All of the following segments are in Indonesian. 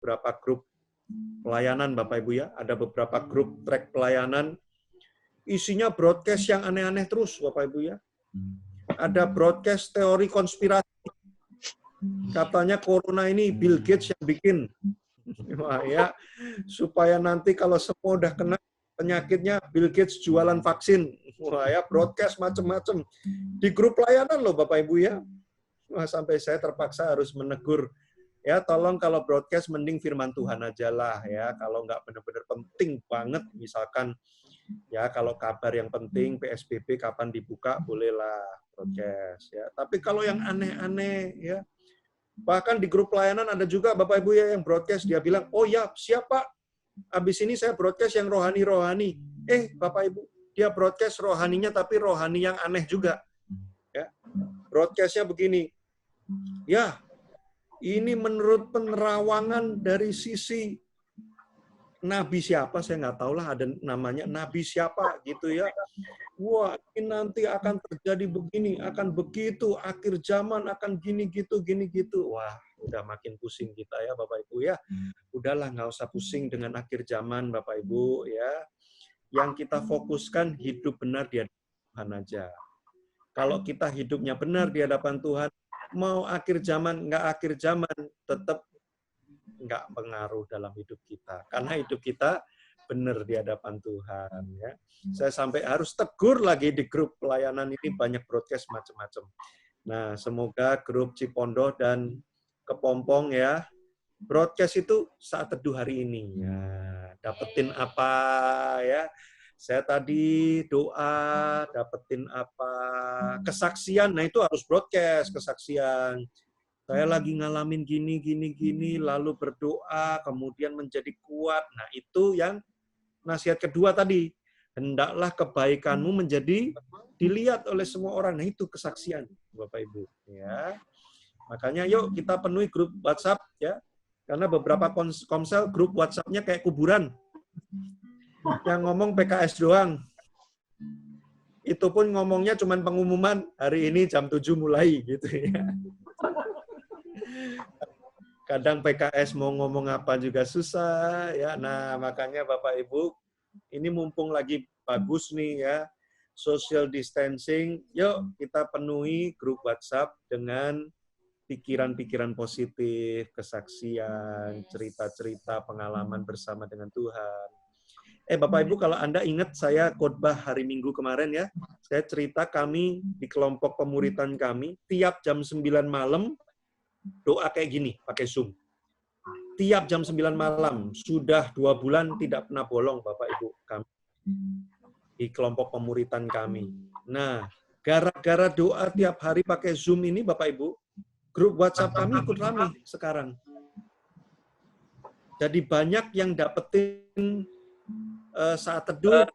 beberapa grup pelayanan Bapak Ibu ya, ada beberapa grup track pelayanan, isinya broadcast yang aneh-aneh terus Bapak Ibu ya. Ada broadcast teori konspirasi. Katanya corona ini Bill Gates yang bikin. Wah, ya, supaya nanti kalau semua udah kena penyakitnya, Bill Gates jualan vaksin. Wah, ya, broadcast macam-macam. Di grup pelayanan loh Bapak Ibu ya. Wah, sampai saya terpaksa harus menegur. Ya, tolong kalau broadcast mending firman Tuhan aja lah ya. Kalau nggak benar-benar penting banget, misalkan ya kalau kabar yang penting PSBB kapan dibuka, bolehlah broadcast ya. Tapi kalau yang aneh-aneh ya, bahkan di grup pelayanan ada juga Bapak Ibu ya yang broadcast, dia bilang, oh ya siap Pak, abis ini saya broadcast yang rohani-rohani. Bapak Ibu, dia broadcast rohaninya tapi rohani yang aneh juga. Ya, broadcastnya begini, ya ini menurut penerawangan dari sisi nabi siapa, saya nggak tahu lah, ada namanya nabi siapa gitu ya. Wah, ini nanti akan terjadi begini, akan begitu, akhir zaman akan gini gitu. Wah, udah makin pusing kita ya Bapak Ibu ya. Udahlah, nggak usah pusing dengan akhir zaman Bapak Ibu ya. Yang kita fokuskan hidup benar di hadapan Tuhan aja. Kalau kita hidupnya benar di hadapan Tuhan, mau akhir zaman, nggak akhir zaman, tetap nggak pengaruh dalam hidup kita. Karena hidup kita benar di hadapan Tuhan. Ya. Saya sampai harus tegur lagi di grup pelayanan ini, banyak broadcast macam-macam. Nah, semoga grup Cipondoh dan Kepompong ya, broadcast itu saat teduh hari ini. Ya, dapetin apa ya? Saya tadi doa, dapetin apa? Kesaksian, nah itu harus broadcast, kesaksian. Saya lagi ngalamin gini, lalu berdoa, kemudian menjadi kuat. Nah, itu yang nasihat kedua tadi. Hendaklah kebaikanmu menjadi dilihat oleh semua orang. Nah, itu kesaksian, Bapak Ibu. Ya. Makanya yuk kita penuhi grup WhatsApp ya. Karena beberapa komsel grup WhatsApp-nya kayak kuburan. Yang ngomong PKS doang. Itu pun ngomongnya cuma pengumuman, hari ini jam 7 mulai gitu ya. Kadang PKS mau ngomong apa juga susah ya. Nah, makanya Bapak Ibu, ini mumpung lagi bagus nih ya, social distancing, yuk kita penuhi grup WhatsApp dengan pikiran-pikiran positif, kesaksian, cerita-cerita pengalaman bersama dengan Tuhan. Bapak Ibu, kalau Anda ingat saya khotbah hari Minggu kemarin ya, saya cerita kami di kelompok pemuritan kami, tiap jam 9 malam, doa kayak gini, pakai Zoom. Tiap jam 9 malam, sudah 2 bulan tidak pernah bolong Bapak Ibu kami. Di kelompok pemuritan kami. Nah, gara-gara doa tiap hari pakai Zoom ini Bapak Ibu, grup WhatsApp kami ikut rame sekarang. Jadi banyak yang dapetin saat teduh,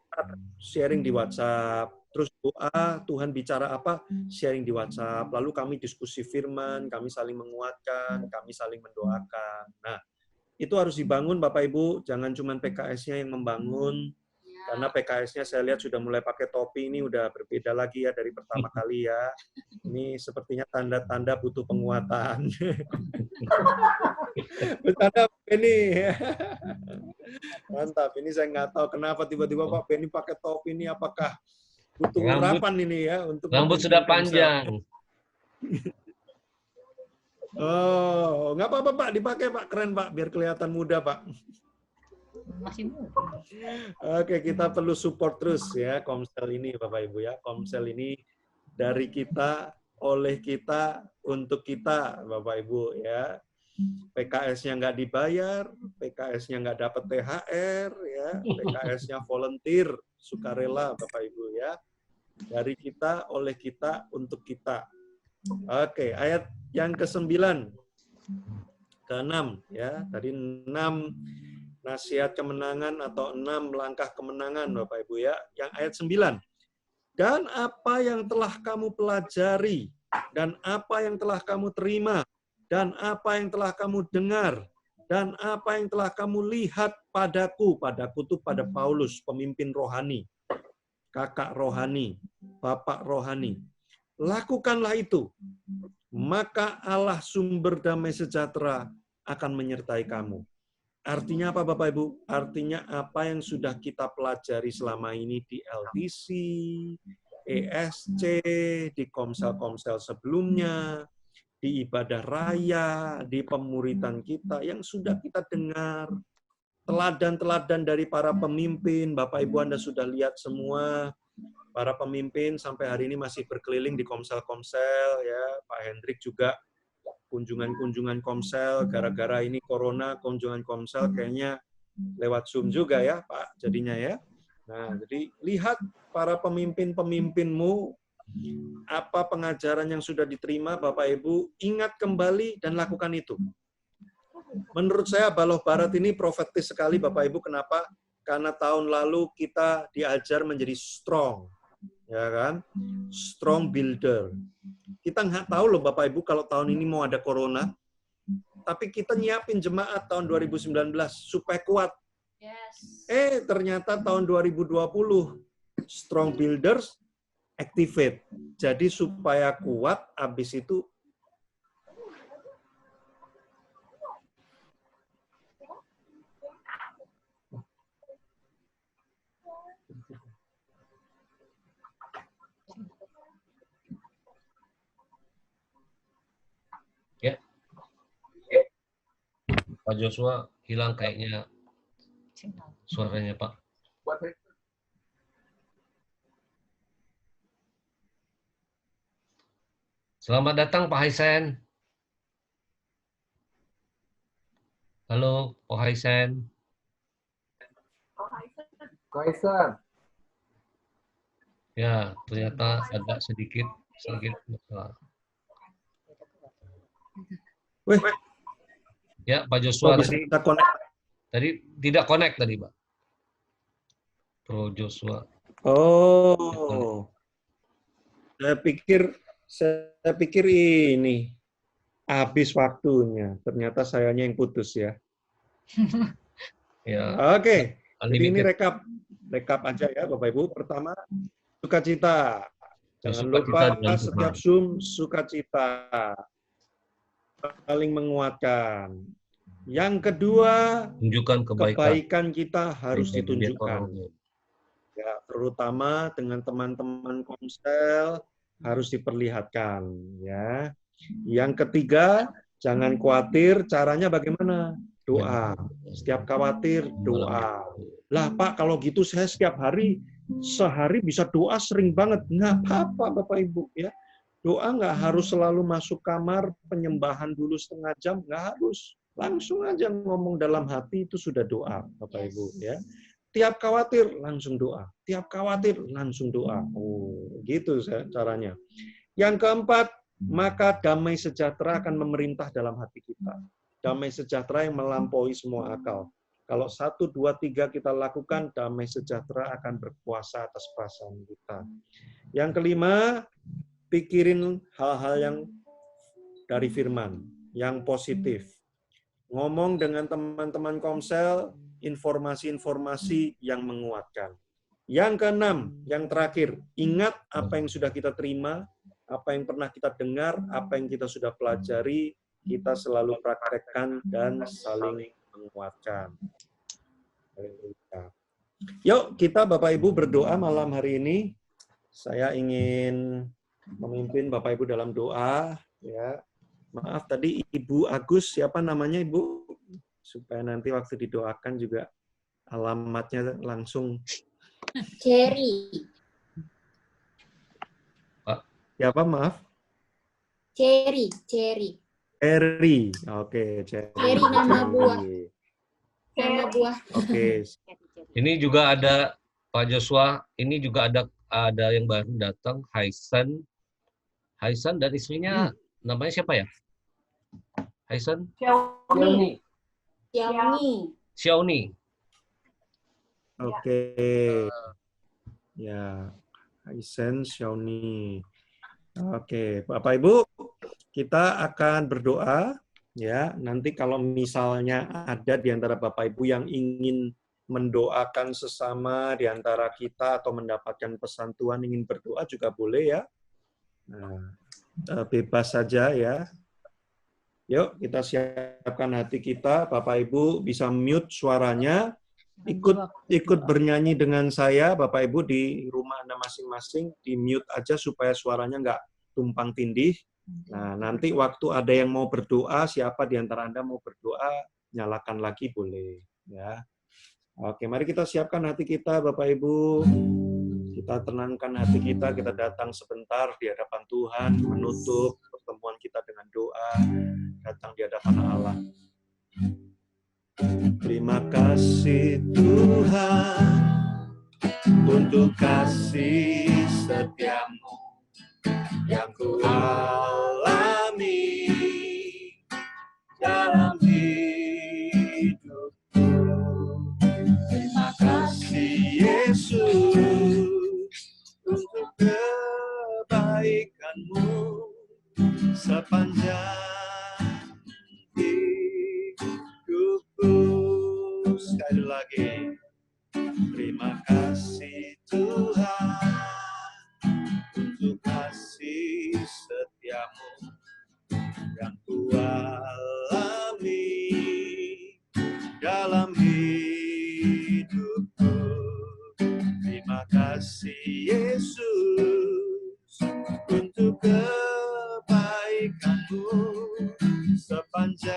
sharing di WhatsApp. Terus doa, Tuhan bicara apa, sharing di WhatsApp. Lalu kami diskusi firman, kami saling menguatkan, kami saling mendoakan. Nah, itu harus dibangun Bapak Ibu, jangan cuma PKS-nya yang membangun. Karena PKS-nya saya lihat sudah mulai pakai topi, ini udah berbeda lagi ya dari pertama kali ya. Ini sepertinya tanda-tanda butuh penguatan. Bercanda ini. Mantap, ini saya nggak tahu kenapa tiba-tiba Pak Benny pakai topi ini, apakah butuh urapan ini ya untuk rambut sudah panjang. Oh, nggak apa-apa Pak, dipakai Pak, keren Pak, biar kelihatan muda Pak. Masih muda. Oke, kita perlu support terus ya Komsel ini Bapak Ibu ya. Komsel ini dari kita, oleh kita, untuk kita Bapak Ibu ya. PKS-nya nggak dibayar, PKS-nya nggak dapat THR, ya, PKS-nya volunteer, sukarela, Bapak Ibu ya. Dari kita, oleh kita, untuk kita. Oke, ayat yang ke-9, ke-6, ya. Tadi 6 nasihat kemenangan atau 6 langkah kemenangan, Bapak Ibu ya. Yang ayat 9. Dan apa yang telah kamu pelajari, dan apa yang telah kamu terima, dan apa yang telah kamu dengar, dan apa yang telah kamu lihat padaku itu pada Paulus, pemimpin rohani, kakak rohani, bapak rohani. Lakukanlah itu, maka Allah sumber damai sejahtera akan menyertai kamu. Artinya apa Bapak Ibu? Artinya apa yang sudah kita pelajari selama ini di LTC, ESC, di komsel-komsel sebelumnya, di ibadah raya, di pemuritan kita, yang sudah kita dengar, teladan-teladan dari para pemimpin, Bapak Ibu Anda sudah lihat semua, para pemimpin sampai hari ini masih berkeliling di komsel-komsel, ya Pak Hendrik juga kunjungan-kunjungan komsel, gara-gara ini corona, kunjungan komsel kayaknya lewat Zoom juga ya Pak, jadinya ya. Nah, jadi lihat para pemimpin-pemimpinmu, apa pengajaran yang sudah diterima Bapak Ibu, ingat kembali dan lakukan itu. Menurut saya Baloh Barat ini profetis sekali Bapak Ibu, kenapa? Karena tahun lalu kita diajar menjadi strong, ya kan? Strong builder. Kita nggak tahu loh Bapak Ibu kalau tahun ini mau ada corona, tapi kita nyiapin jemaat tahun 2019 supaya kuat. Yes. Ternyata tahun 2020 strong builders activate. Jadi supaya kuat, habis itu ya. Pak Joshua hilang kayaknya suaranya Pak. Selamat datang Pak Haisen. Halo Pak Haisen. Kaisar. Ya, ternyata agak sedikit masalah. Wih, Ya, Pak Joshua bisa tadi kita connect. tidak connect tadi, Pak. Pro Joshua. Oh, saya pikir ini habis waktunya. Ternyata sayanya yang putus ya. Ya, Oke, jadi ini unlimited. rekap aja ya Bapak Ibu. Pertama, sukacita. Jangan Sukacita lupa dengan setiap Tuhan. Zoom sukacita. Paling menguatkan. Yang kedua, Tunjukkan kebaikan. kebaikan kita harus Baik bagi ditunjukkan. orang. Ya, terutama dengan teman-teman komsel harus diperlihatkan. Ya. Yang ketiga, jangan khawatir. Caranya bagaimana? Doa. Setiap khawatir, doa. Lah Pak, kalau gitu saya setiap hari, sehari bisa doa sering banget. Nggak apa-apa Bapak Ibu. Ya. Doa nggak harus selalu masuk kamar, penyembahan dulu setengah jam, nggak harus. Langsung aja ngomong dalam hati itu sudah doa, Bapak Ibu. Ya. Tiap khawatir langsung doa. Tiap khawatir langsung doa. Oh, gitu caranya. Yang keempat, maka damai sejahtera akan memerintah dalam hati kita. Damai sejahtera yang melampaui semua akal. Kalau 1, 2, 3 kita lakukan, damai sejahtera akan berkuasa atas perasaan kita. Yang kelima, pikirin hal-hal yang dari firman, yang positif. Ngomong dengan teman-teman komsel, informasi-informasi yang menguatkan. Yang keenam, yang terakhir, ingat apa yang sudah kita terima, apa yang pernah kita dengar, apa yang kita sudah pelajari, kita selalu praktekkan dan saling menguatkan. Yuk, kita Bapak Ibu berdoa malam hari ini. Saya ingin memimpin Bapak Ibu dalam doa. Ya, maaf tadi Ibu Agus, siapa namanya Ibu? Supaya nanti waktu didoakan juga alamatnya langsung. Cherry. Siapa, maaf? Cherry. Cherry. Oke, Cherry. Cherry nama buah. Nama buah. Oke. Ini juga ada Pak Joshua, ini juga ada yang baru datang, Haisen. Haisen dan istrinya namanya siapa ya? Haisen? Xiaoni. Oke. Ya, Haisen Xiaoni. Oke, Bapak Ibu, kita akan berdoa ya. Nanti kalau misalnya ada di antara Bapak Ibu yang ingin mendoakan sesama di antara kita atau mendapatkan pesan Tuhan ingin berdoa juga boleh ya. Nah, bebas saja ya. Yuk, kita siapkan hati kita. Bapak Ibu bisa mute suaranya. Ikut bernyanyi dengan saya, Bapak Ibu di rumah Anda masing-masing. Di mute aja supaya suaranya nggak tumpang tindih. Nah, nanti waktu ada yang mau berdoa, siapa di antara Anda mau berdoa, nyalakan lagi boleh. Ya. Oke, mari kita siapkan hati kita, Bapak Ibu. Kita tenangkan hati kita datang sebentar di hadapan Tuhan, menutup pertemuan kita dengan doa, datang di hadapan Allah. Terima kasih Tuhan untuk kasih setiamu yang ku alami dalam hidupku. Terima kasih Yesus untuk kebaikanmu sepanjang hidupku. Sekali lagi, terima kasih Tuhan untuk kasih setiamu yang ku alami dalam hidupku. Terima kasih Yesus untuk kebaikanmu sepanjang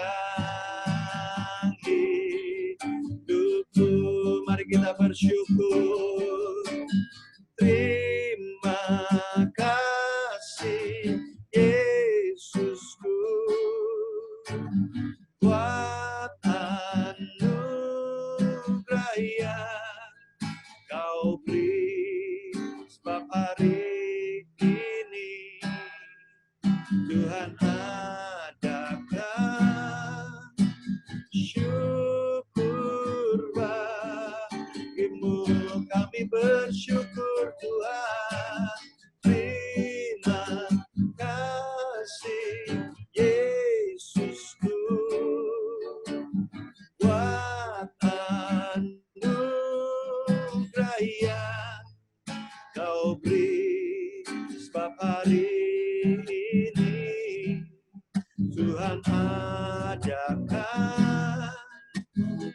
hidupku. Mari kita bersyukur. Terima kasih Yesusku buat anugerah yang Kau beri, sebab hari ini Tuhan adakan syukur bagimu. Kami bersyukur Tuhan. Terima kasih Yesusku buat anugerah yang Kau beri, sebab hari ini Tuhan adakan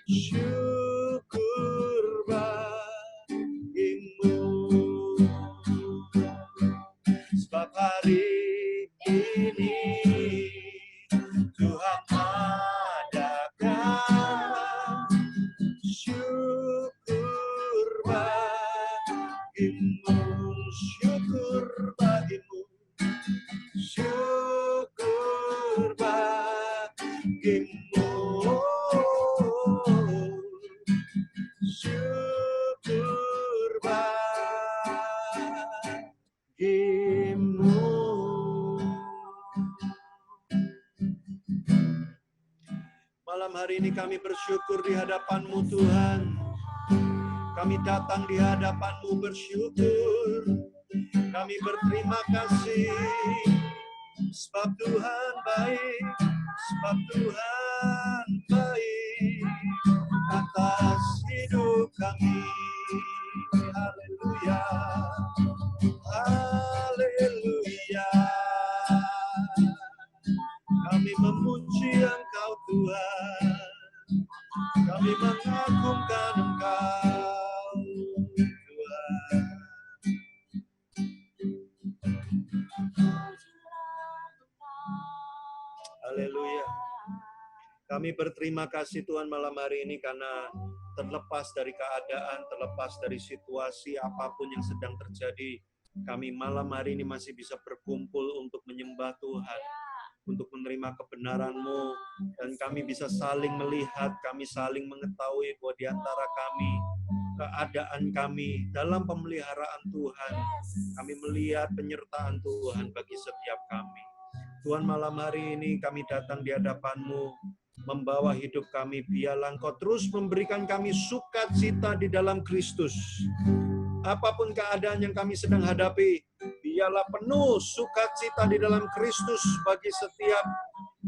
syukur bagimu. Sebab hari ini Tuhan adakan syukur bagimu, syukur bagimu, syukur bagimu, syukur bagimu. Malam hari ini kami bersyukur di hadapan-Mu Tuhan. Kami datang di hadapan-Mu bersyukur. Kami berterima kasih sebab Tuhan baik, sebab Tuhan baik atas hidup kami. Haleluya, haleluya. Kami memuji Engkau Tuhan, kami mengagungkan Engkau Tuhan. Haleluya. Kami berterima kasih Tuhan malam hari ini karena terlepas dari keadaan, terlepas dari situasi apapun yang sedang terjadi, kami malam hari ini masih bisa berkumpul untuk menyembah Tuhan, untuk menerima kebenaran-Mu, dan kami bisa saling melihat, kami saling mengetahui bahwa di antara kami, keadaan kami dalam pemeliharaan Tuhan, kami melihat penyertaan Tuhan bagi setiap kami. Tuhan, malam hari ini kami datang di hadapan-Mu, membawa hidup kami, biarlah Engkau terus memberikan kami sukacita di dalam Kristus. Apapun keadaan yang kami sedang hadapi, biarlah penuh sukacita di dalam Kristus bagi setiap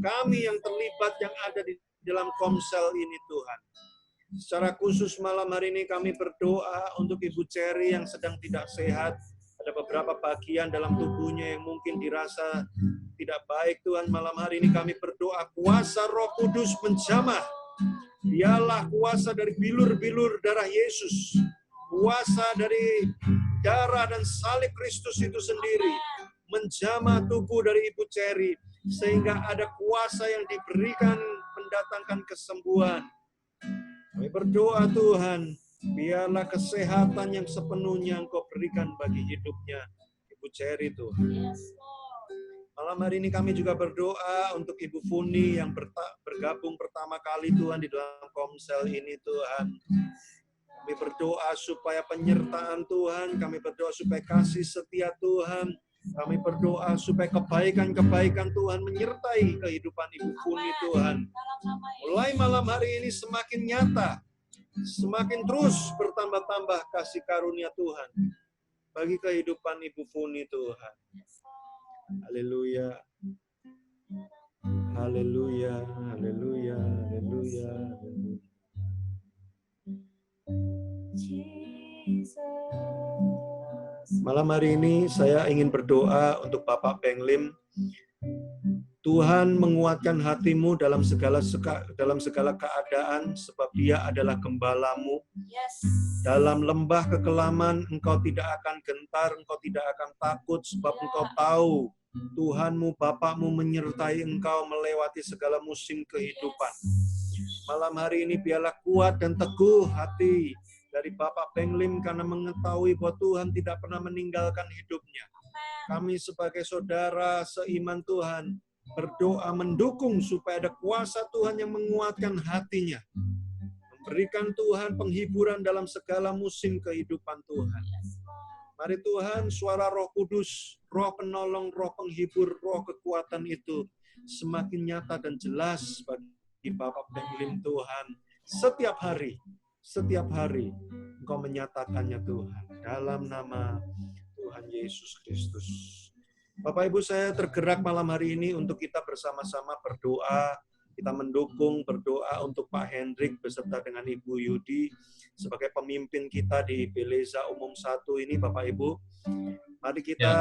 kami yang terlibat, yang ada di dalam komsel ini Tuhan. Secara khusus malam hari ini kami berdoa untuk Ibu Cherry yang sedang tidak sehat. Ada beberapa bagian dalam tubuhnya yang mungkin dirasa tidak baik, Tuhan. Malam hari ini kami berdoa, kuasa Roh Kudus menjamah. Biarlah kuasa dari bilur-bilur darah Yesus, kuasa dari darah dan salib Kristus itu sendiri, menjamah tubuh dari Ibu Cherry, sehingga ada kuasa yang diberikan mendatangkan kesembuhan. Kami berdoa, Tuhan, biarlah kesehatan yang sepenuhnya Engkau berikan bagi hidupnya Ibu Cherry, Tuhan. Malam hari ini kami juga berdoa untuk Ibu Funi yang bergabung pertama kali, Tuhan, di dalam komsel ini, Tuhan. Kami berdoa supaya penyertaan Tuhan, kami berdoa supaya kasih setia Tuhan, kami berdoa supaya kebaikan-kebaikan Tuhan menyertai kehidupan Ibu Funi, Tuhan. Mulai malam hari ini semakin nyata, semakin terus bertambah-tambah kasih karunia Tuhan bagi kehidupan Ibu Funi, Tuhan. Haleluya. Haleluya, haleluya, haleluya. Malam hari ini saya ingin berdoa untuk Bapak Penglim. Tuhan menguatkan hatimu dalam segala keadaan, sebab Dia adalah gembalamu. Dalam lembah kekelaman engkau tidak akan gentar, engkau tidak akan takut, sebab engkau tahu Tuhanmu, Bapakmu menyertai engkau melewati segala musim kehidupan. Malam hari ini biarlah kuat dan teguh hati dari Bapak Penglim karena mengetahui bahwa Tuhan tidak pernah meninggalkan hidupnya. Kami sebagai saudara seiman Tuhan berdoa mendukung supaya ada kuasa Tuhan yang menguatkan hatinya. Memberikan Tuhan penghiburan dalam segala musim kehidupan Tuhan. Mari Tuhan, suara Roh Kudus, Roh penolong, Roh penghibur, Roh kekuatan itu semakin nyata dan jelas bagi Bapak Penglim, Tuhan. Setiap hari Engkau menyatakannya, Tuhan, dalam nama Tuhan Yesus Kristus. Bapak Ibu, saya tergerak malam hari ini untuk kita bersama-sama berdoa. Kita mendukung, berdoa untuk Pak Hendrik beserta dengan Ibu Yudi sebagai pemimpin kita di Beleza Umum 1 ini, Bapak Ibu. Mari kita,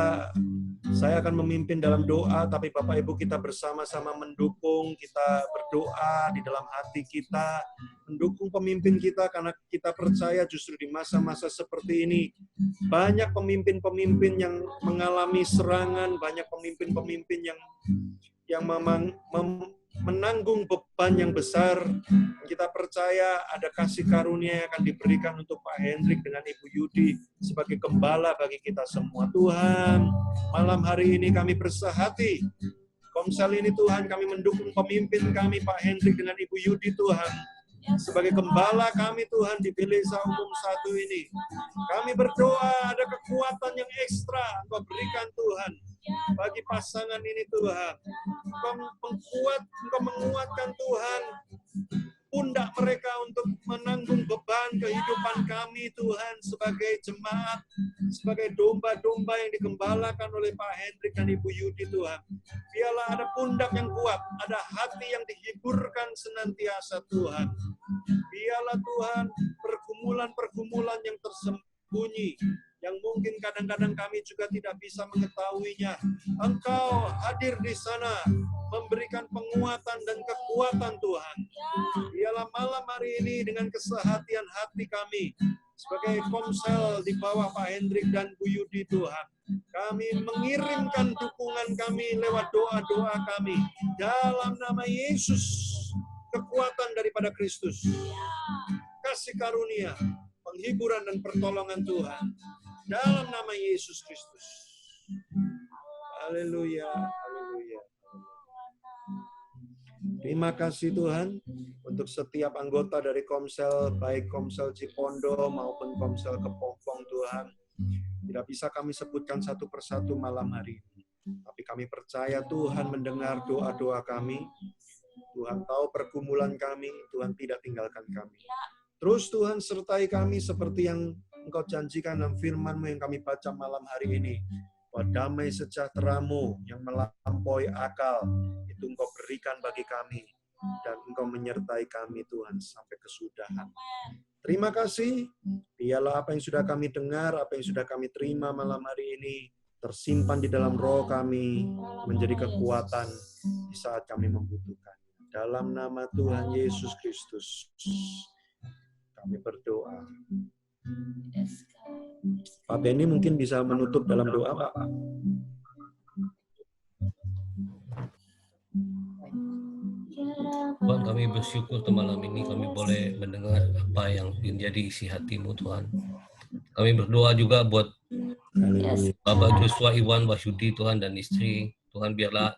saya akan memimpin dalam doa, tapi Bapak Ibu kita bersama-sama mendukung, kita berdoa di dalam hati kita, mendukung pemimpin kita karena kita percaya justru di masa-masa seperti ini, banyak pemimpin-pemimpin yang mengalami serangan, banyak pemimpin-pemimpin yang menanggung beban yang besar. Kita percaya ada kasih karunia yang akan diberikan untuk Pak Hendrik dengan Ibu Yudi sebagai gembala bagi kita semua. Tuhan, malam hari ini kami bersehati. Komsel ini Tuhan, kami mendukung pemimpin kami Pak Hendrik dengan Ibu Yudi, Tuhan. Sebagai gembala kami Tuhan di Beleza Umum 1 ini. Kami berdoa ada kekuatan yang ekstra Engkau berikan Tuhan bagi pasangan ini Tuhan. Engkau menguatkan Tuhan pundak mereka untuk menanggung beban kehidupan kami Tuhan sebagai jemaat, sebagai domba-domba yang digembalakan oleh Pak Hendrik dan Ibu Yudi Tuhan. Biarlah ada pundak yang kuat, ada hati yang dihiburkan senantiasa Tuhan. Biarlah Tuhan pergumulan-pergumulan yang tersembunyi, yang mungkin kadang-kadang kami juga tidak bisa mengetahuinya. Engkau hadir di sana, memberikan penguatan dan kekuatan Tuhan. Biarlah malam hari ini dengan kesehatian hati kami, sebagai komsel di bawah Pak Hendrik dan Bu Yudi Tuhan, kami mengirimkan dukungan kami lewat doa-doa kami. Dalam nama Yesus, kekuatan daripada Kristus, kasih karunia, penghiburan dan pertolongan Tuhan. Dalam nama Yesus Kristus. Haleluya, haleluya. Terima kasih Tuhan untuk setiap anggota dari Komsel, baik Komsel Cipondo maupun Komsel Kepompong Tuhan. Tidak bisa kami sebutkan satu persatu malam hari ini. Tapi kami percaya Tuhan mendengar doa-doa kami. Tuhan tahu pergumulan kami, Tuhan tidak tinggalkan kami. Terus Tuhan sertai kami seperti yang Engkau janjikan dalam firman-Mu yang kami baca malam hari ini. Bahwa damai sejahtera-Mu yang melampaui akal, itu Engkau berikan bagi kami. Dan Engkau menyertai kami Tuhan sampai kesudahan. Terima kasih. Biarlah apa yang sudah kami dengar, apa yang sudah kami terima malam hari ini, tersimpan di dalam roh kami, menjadi kekuatan di saat kami membutuhkan. Dalam nama Tuhan Yesus Kristus, kami berdoa. Pak Benny mungkin bisa menutup dalam doa, Pak. Tuhan, kami bersyukur malam ini kami boleh mendengar apa yang menjadi isi hati-Mu, Tuhan. Kami berdoa juga buat Bapak Joshua Iwan Wahyudi, Tuhan, dan istri. Tuhan, biarlah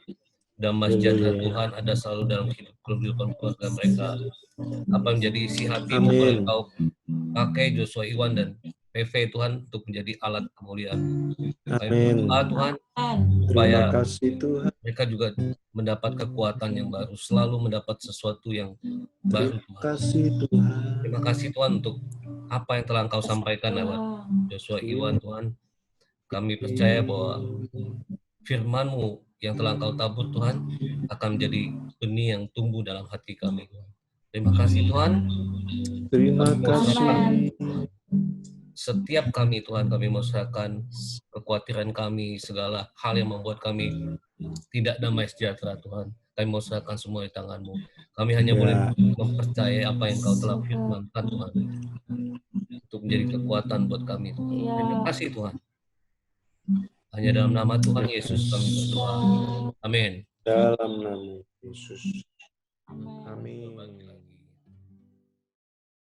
damai sejahtera Tuhan ada selalu dalam kehidupan keluarga mereka. Apa yang menjadi isi hati-Mu boleh Kau pakai Joshua Iwan dan PV, Tuhan, untuk menjadi alat kemuliaan. Kami berdoa, Tuhan, supaya Terima kasih Tuhan. mereka juga mendapat kekuatan yang baru, selalu mendapat sesuatu yang baru, Terima kasih Tuhan. Terima kasih Tuhan untuk apa yang telah Engkau sampaikan lewat Joshua Iwan, Tuhan. Kami percaya bahwa firman-Mu yang telah Engkau tabur, Tuhan, akan menjadi benih yang tumbuh dalam hati kami, Tuhan. Terima kasih Tuhan. Terima kasih. Setiap kami, Tuhan, kami memserahkan kekhawatiran kami, segala hal yang membuat kami tidak damai sejahtera, Tuhan. Kami memserahkan semua di tangan-Mu. Kami hanya boleh mempercayai apa yang Kau telah firmankan, Tuhan, untuk menjadi kekuatan buat kami, Tuhan. Terima kasih, Tuhan. Hanya dalam nama Tuhan Yesus kami berdoa. Amin. Dalam nama Yesus. Amin.